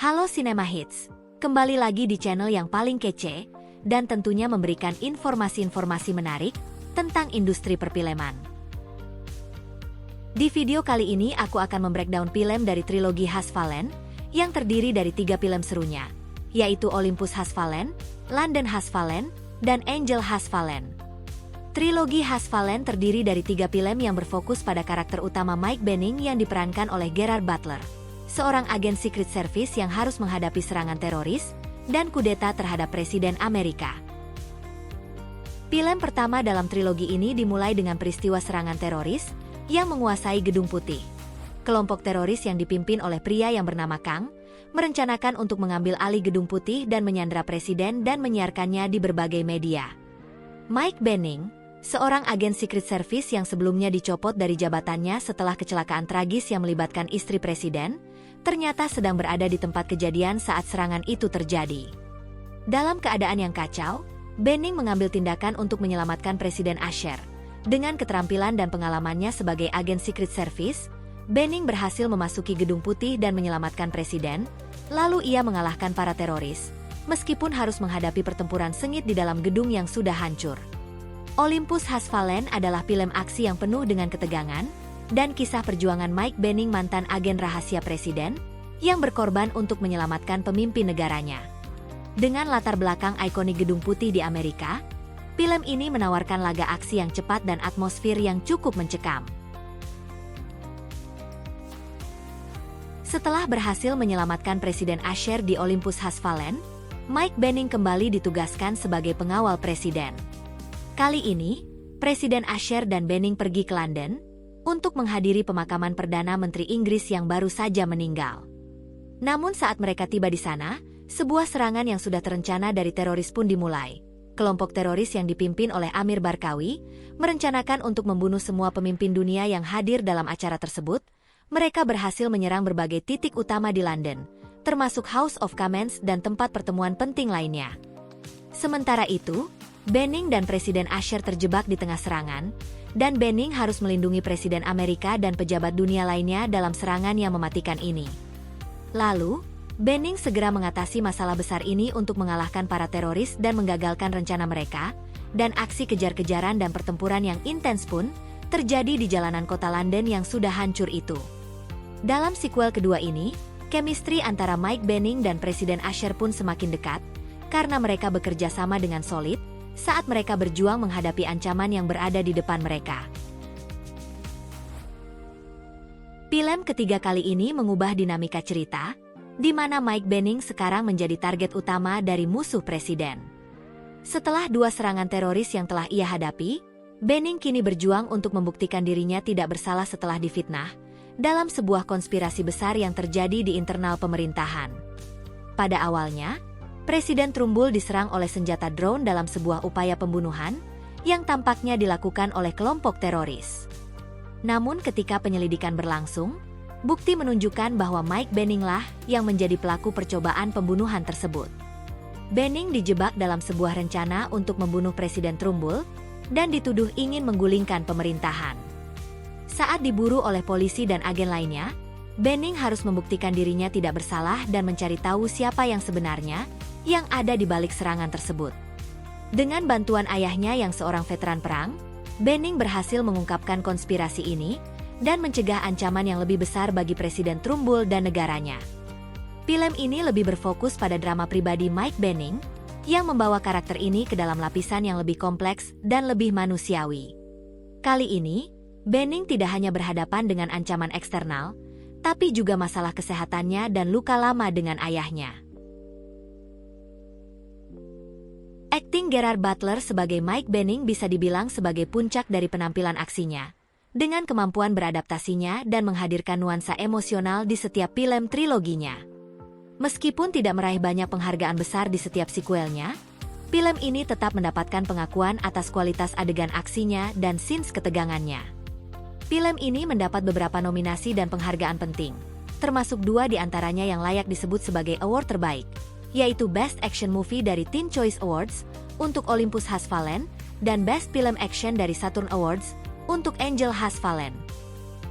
Halo Cinema Hits, kembali lagi di channel yang paling kece, dan tentunya memberikan informasi-informasi menarik tentang industri perfilman. Di video kali ini aku akan membreakdown film dari trilogi Has Fallen, yang terdiri dari 3 film serunya, yaitu Olympus Has Fallen, London Has Fallen, dan Angel Has Fallen. Trilogi Has Fallen terdiri dari 3 film yang berfokus pada karakter utama Mike Banning yang diperankan oleh Gerard Butler, seorang agen Secret Service yang harus menghadapi serangan teroris dan kudeta terhadap Presiden Amerika. Film pertama dalam trilogi ini dimulai dengan peristiwa serangan teroris yang menguasai Gedung Putih. Kelompok teroris yang dipimpin oleh pria yang bernama Kang merencanakan untuk mengambil alih Gedung Putih dan menyandra Presiden dan menyiarkannya di berbagai media. Mike Banning, seorang agen Secret Service yang sebelumnya dicopot dari jabatannya setelah kecelakaan tragis yang melibatkan istri Presiden, ternyata sedang berada di tempat kejadian saat serangan itu terjadi. Dalam keadaan yang kacau, Banning mengambil tindakan untuk menyelamatkan Presiden Asher. Dengan keterampilan dan pengalamannya sebagai agen Secret Service, Banning berhasil memasuki Gedung Putih dan menyelamatkan Presiden, lalu ia mengalahkan para teroris, meskipun harus menghadapi pertempuran sengit di dalam gedung yang sudah hancur. Olympus Has Fallen adalah film aksi yang penuh dengan ketegangan, dan kisah perjuangan Mike Banning, mantan agen rahasia Presiden, yang berkorban untuk menyelamatkan pemimpin negaranya. Dengan latar belakang ikonik Gedung Putih di Amerika, film ini menawarkan laga aksi yang cepat dan atmosfer yang cukup mencekam. Setelah berhasil menyelamatkan Presiden Asher di Olympus Has Fallen, Mike Banning kembali ditugaskan sebagai pengawal Presiden. Kali ini, Presiden Asher dan Banning pergi ke London untuk menghadiri pemakaman Perdana Menteri Inggris yang baru saja meninggal. Namun saat mereka tiba di sana, sebuah serangan yang sudah terencana dari teroris pun dimulai. Kelompok teroris yang dipimpin oleh Amir Barkawi merencanakan untuk membunuh semua pemimpin dunia yang hadir dalam acara tersebut. Mereka berhasil menyerang berbagai titik utama di London, termasuk House of Commons dan tempat pertemuan penting lainnya. Sementara itu, Banning dan Presiden Asher terjebak di tengah serangan, dan Banning harus melindungi Presiden Amerika dan pejabat dunia lainnya dalam serangan yang mematikan ini. Lalu, Banning segera mengatasi masalah besar ini untuk mengalahkan para teroris dan menggagalkan rencana mereka, dan aksi kejar-kejaran dan pertempuran yang intens pun terjadi di jalanan kota London yang sudah hancur itu. Dalam sequel kedua ini, chemistry antara Mike Banning dan Presiden Asher pun semakin dekat, karena mereka bekerja sama dengan solid saat mereka berjuang menghadapi ancaman yang berada di depan mereka. Film ketiga kali ini mengubah dinamika cerita, di mana Mike Banning sekarang menjadi target utama dari musuh Presiden. Setelah 2 serangan teroris yang telah ia hadapi, Banning kini berjuang untuk membuktikan dirinya tidak bersalah setelah difitnah dalam sebuah konspirasi besar yang terjadi di internal pemerintahan. Pada awalnya, Presiden Trumbull diserang oleh senjata drone dalam sebuah upaya pembunuhan yang tampaknya dilakukan oleh kelompok teroris. Namun ketika penyelidikan berlangsung, bukti menunjukkan bahwa Mike Banning lah yang menjadi pelaku percobaan pembunuhan tersebut. Banning dijebak dalam sebuah rencana untuk membunuh Presiden Trumbull dan dituduh ingin menggulingkan pemerintahan. Saat diburu oleh polisi dan agen lainnya, Banning harus membuktikan dirinya tidak bersalah dan mencari tahu siapa yang sebenarnya yang ada di balik serangan tersebut. Dengan bantuan ayahnya yang seorang veteran perang, Banning berhasil mengungkapkan konspirasi ini dan mencegah ancaman yang lebih besar bagi Presiden Trumbull dan negaranya. Film ini lebih berfokus pada drama pribadi Mike Banning, yang membawa karakter ini ke dalam lapisan yang lebih kompleks dan lebih manusiawi. Kali ini, Banning tidak hanya berhadapan dengan ancaman eksternal, tapi juga masalah kesehatannya dan luka lama dengan ayahnya. Akting Gerard Butler sebagai Mike Banning bisa dibilang sebagai puncak dari penampilan aksinya, dengan kemampuan beradaptasinya dan menghadirkan nuansa emosional di setiap film triloginya. Meskipun tidak meraih banyak penghargaan besar di setiap sequelnya, film ini tetap mendapatkan pengakuan atas kualitas adegan aksinya dan scenes ketegangannya. Film ini mendapat beberapa nominasi dan penghargaan penting, termasuk 2 di antaranya yang layak disebut sebagai award terbaik, yaitu Best Action Movie dari Teen Choice Awards untuk Olympus Has Fallen dan Best Film Action dari Saturn Awards untuk Angel Has Fallen.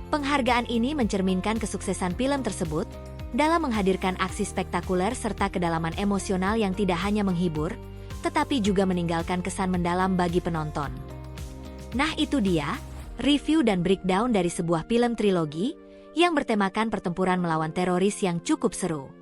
Penghargaan ini mencerminkan kesuksesan film tersebut dalam menghadirkan aksi spektakuler serta kedalaman emosional yang tidak hanya menghibur, tetapi juga meninggalkan kesan mendalam bagi penonton. Nah itu dia, review dan breakdown dari sebuah film trilogi yang bertemakan pertempuran melawan teroris yang cukup seru.